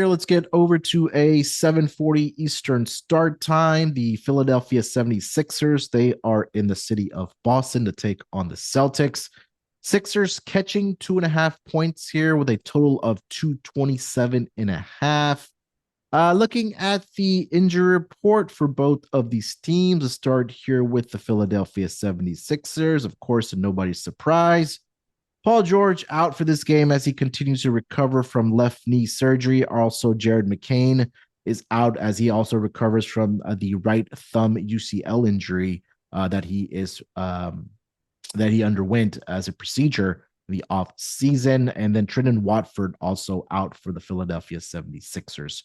Here, let's get over to a 7:40 Eastern start time. The Philadelphia 76ers, they are in the city of Boston to take on the Celtics. Sixers catching 2.5 points here with a total of 227 and a half. Looking at the injury report for both of these teams, let's start here with the Philadelphia 76ers. Of course, nobody's surprise. Paul George out for this game as he continues to recover from left knee surgery. Also, Jared McCain is out as he also recovers from the right thumb UCL injury that he underwent as a procedure in the off season. And then Trendon Watford also out for the Philadelphia 76ers.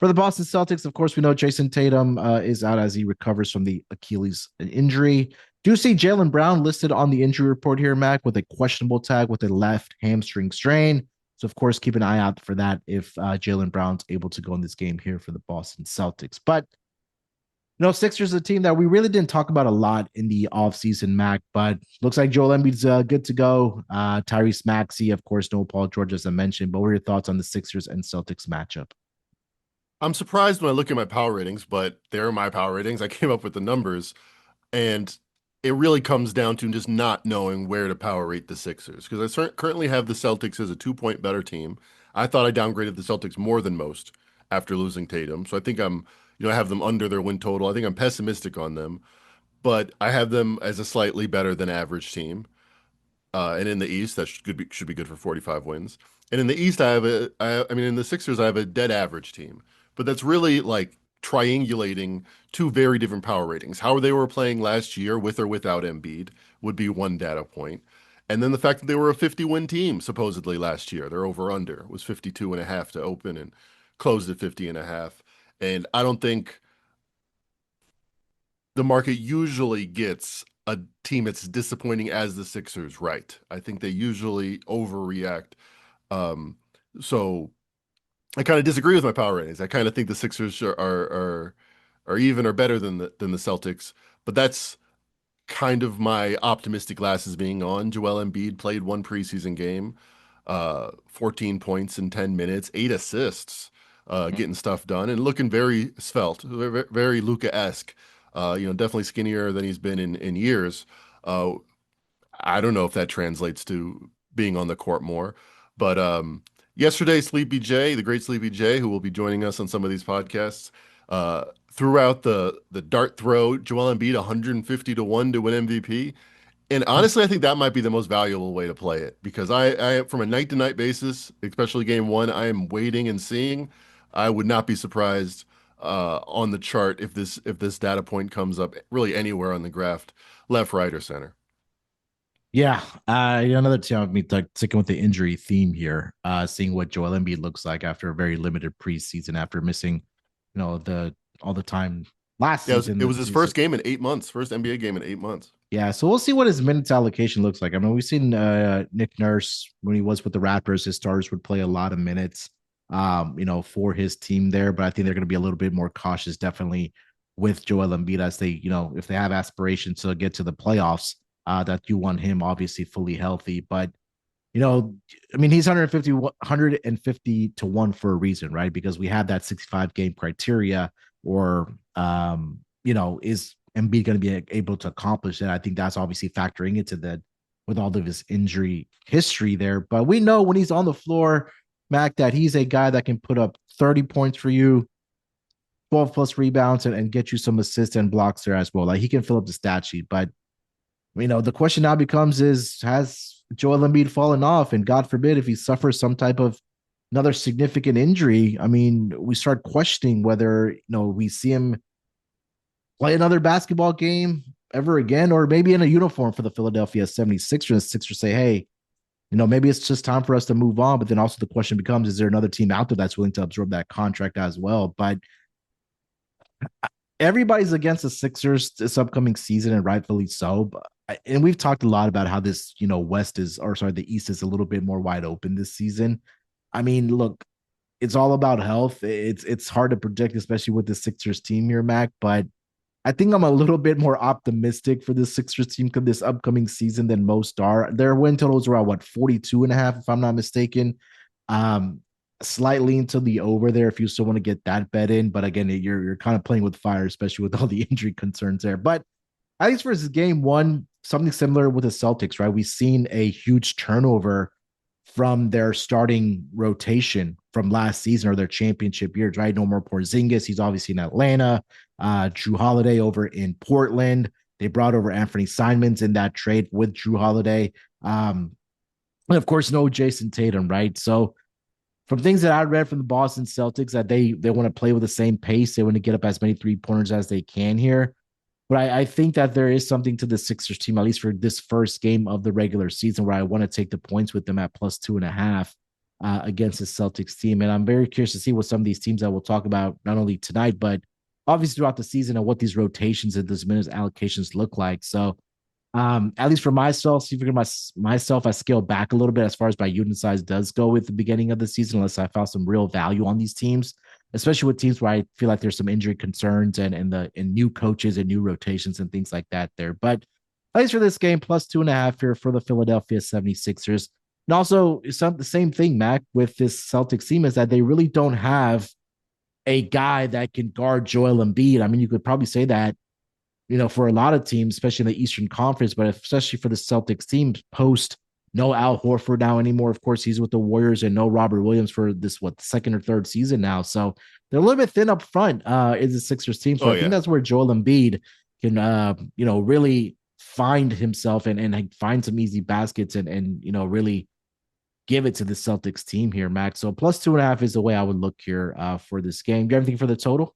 For the Boston Celtics, of course, we know Jason Tatum is out as he recovers from the Achilles injury. Do see Jaylen Brown listed on the injury report here, Mac, with a questionable tag with a left hamstring strain. So, of course, keep an eye out for that if Jaylen Brown's able to go in this game here for the Boston Celtics. But, Sixers is a team that we really didn't talk about a lot in the offseason, Mac, but looks like Joel Embiid's good to go. Tyrese Maxey, of course, no Paul George, as I mentioned. But what are your thoughts on the Sixers and Celtics matchup? I'm surprised when I look at my power ratings, but they're my power ratings. I came up with the numbers, and it really comes down to just not knowing where to power rate the Sixers because currently have the Celtics as a 2 point better team. I thought I downgraded the Celtics more than most after losing Tatum, so I think I have them under their win total. I think I'm pessimistic on them, but I have them as a slightly better than average team. And in the East, that should be good for 45 wins. And in the East, in the Sixers, I have a dead average team. But that's really like triangulating two very different power ratings. How they were playing last year with or without Embiid would be one data point. And then the fact that they were a 50-win team supposedly last year. Their over-under was 52 and a half to open and closed at 50 and a half. And I don't think the market usually gets a team that's disappointing as the Sixers right. I think they usually overreact. Um, so I kind of disagree with my power ratings. I kind of think the Sixers are even or better than the Celtics, but that's kind of my optimistic glasses being on. Joel Embiid played one preseason game, 14 points in 10 minutes, 8 assists, getting stuff done and looking very svelte, very, very Luka-esque. Definitely skinnier than he's been in years. Uh, I don't know if that translates to being on the court more, but yesterday, Sleepy J, the great Sleepy J, who will be joining us on some of these podcasts, threw out the dart throw, Joel Embiid 150 to 1 to win MVP. And honestly, I think that might be the most valuable way to play it because I from a night to night basis, especially game one, I am waiting and seeing. I would not be surprised on the chart if this data point comes up really anywhere on the graph, left, right, or center. Yeah, another team of me like sticking with the injury theme here, seeing what Joel Embiid looks like after a very limited preseason, after missing, the all the time last Yeah, it was, season. it was The his season. first game in 8 months, first NBA game in 8 months. Yeah, so we'll see what his minutes allocation looks like. I mean, we've seen Nick Nurse when he was with the Raptors, his starters would play a lot of minutes, for his team there. But I think they're going to be a little bit more cautious, definitely, with Joel Embiid as they, if they have aspirations to get to the playoffs, that you want him obviously fully healthy. But I mean, he's 150 to 1 for a reason, right? Because we have that 65 game criteria, or, is Embiid going to be able to accomplish that? I think that's obviously factoring into that with all of his injury history there. But we know when he's on the floor, Mac, that he's a guy that can put up 30 points for you, 12 plus rebounds, and get you some assists and blocks there as well. Like he can fill up the stat sheet. But the question now becomes is has Joel Embiid fallen off? And God forbid if he suffers some type of another significant injury, I mean, we start questioning whether, we see him play another basketball game ever again, or maybe in a uniform for the Philadelphia 76ers. And the Sixers say, hey, maybe it's just time for us to move on. But then also the question becomes, is there another team out there that's willing to absorb that contract as well? But everybody's against the Sixers this upcoming season, and rightfully so. And we've talked a lot about how this, the East is a little bit more wide open this season. I mean, look, it's all about health. It's hard to predict, especially with the Sixers team here, Mac. But I think I'm a little bit more optimistic for the Sixers team this upcoming season than most are. Their win totals are around 42 and a half, if I'm not mistaken. Um, slightly into the over there if you still want to get that bet in. But again, you're kind of playing with fire, especially with all the injury concerns there. But at least versus game one, something similar with the Celtics, right? We've seen a huge turnover from their starting rotation from last season or their championship years, right? No more Porzingis. He's obviously in Atlanta. Drew Holiday over in Portland. They brought over Anthony Simons in that trade with Drew Holiday. And of course, no Jason Tatum, right? So from things that I read from the Boston Celtics, that they want to play with the same pace. They want to get up as many 3 pointers as they can here. But I think that there is something to the Sixers team, at least for this first game of the regular season, where I want to take the points with them at +2.5 against the Celtics team. And I'm very curious to see what some of these teams that we'll talk about not only tonight, but obviously throughout the season and what these rotations and these minutes allocations look like. So at least for myself, see if you're myself, I scale back a little bit as far as my unit size does go with the beginning of the season, unless I found some real value on these teams, especially with teams where I feel like there's some injury concerns and new coaches and new rotations and things like that there. But at least for this game, +2.5 here for the Philadelphia 76ers. And also, it's not the same thing, Mac, with this Celtics team is that they really don't have a guy that can guard Joel Embiid. I mean, you could probably say that for a lot of teams, especially in the Eastern Conference, but especially for the Celtics team, post no Al Horford now anymore. Of course, he's with the Warriors, and no Robert Williams for this, second or third season now. So they're a little bit thin up front, is the Sixers team. So I think that's where Joel Embiid can, really find himself and find some easy baskets and really give it to the Celtics team here, Max. So +2.5 is the way I would look here for this game. Do you have anything for the total?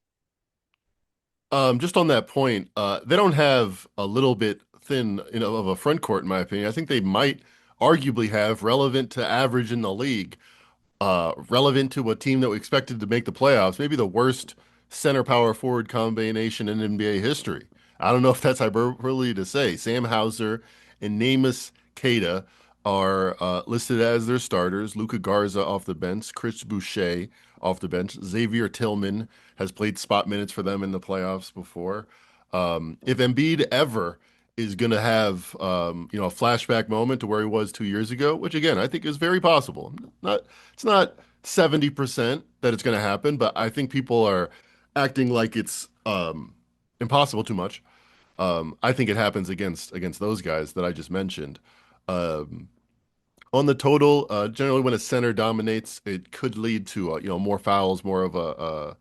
Just on that point, they don't have a little bit thin, of a front court, in my opinion. I think they might arguably have relevant to average in the league, relevant to a team that we expected to make the playoffs, maybe the worst center power forward combination in NBA history. I don't know if that's hyperbole to say. Sam Hauser and Namus Keita are listed as their starters. Luka Garza off the bench, Chris Boucher off the bench. Xavier Tillman has played spot minutes for them in the playoffs before. If Embiid ever is going to have a flashback moment to where he was 2 years ago, which again I think is very possible. It's not 70% that it's going to happen, but I think people are acting like it's impossible too much. I think it happens against those guys that I just mentioned. Um, on the total, generally when a center dominates, it could lead to more fouls, more of a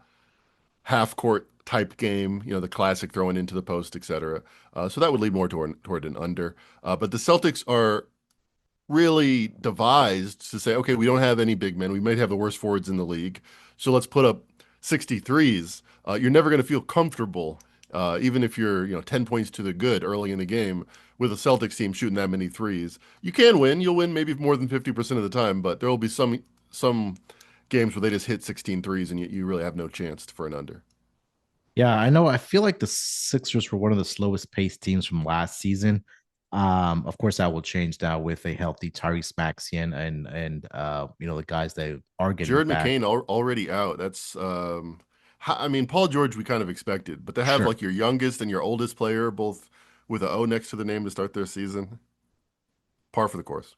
half court type game, the classic throwing into the post, etc. So that would lead more toward an under. But the Celtics are really devised to say, okay, we don't have any big men. We might have the worst forwards in the league. So let's put up 63s. You're never going to feel comfortable, even if you're 10 points to the good early in the game with a Celtics team shooting that many threes. You can win. You'll win maybe more than 50% of the time, but there will be some games where they just hit 16 threes and you really have no chance for an under. Yeah, I know. I feel like the Sixers were one of the slowest paced teams from last season. Of course, that will change now with a healthy Tyrese Maxey and the guys that are getting Jared back. McCain already out. That's I mean, Paul George we kind of expected, but to have Sure. like your youngest and your oldest player both with an O next to the name to start their season, par for the course.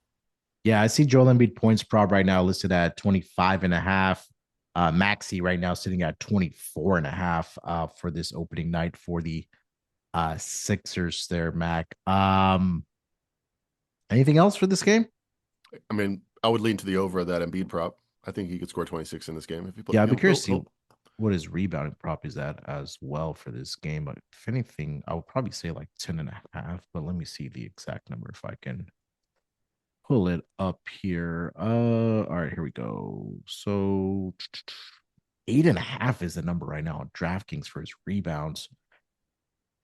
Yeah, I see Joel Embiid points prop right now listed at 25.5. Maxi right now sitting at 24.5 for this opening night for the Sixers there, Mac. Anything else for this game? I mean, I would lean to the over of that Embiid prop. I think he could score 26 in this game if he play. Yeah, I'd be curious to see what his rebounding prop is at as well for this game. But if anything, I would probably say like 10.5. But let me see the exact number if I can pull it up here. All right, here we go. So 8.5 is the number right now on DraftKings for his rebounds.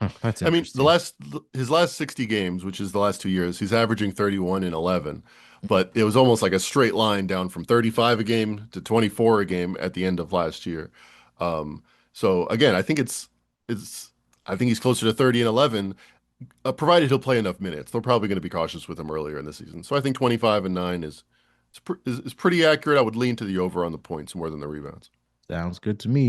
Huh, that's I mean, interesting. his last 60 games, which is the last 2 years, he's averaging 31 and 11. But it was almost like a straight line down from 35 a game to 24 a game at the end of last year. So again, it's I think he's closer to 30 and 11, provided he'll play enough minutes. They're probably going to be cautious with him earlier in the season. So I think 25 and 9 is pretty accurate. I would lean to the over on the points more than the rebounds. Sounds good to me.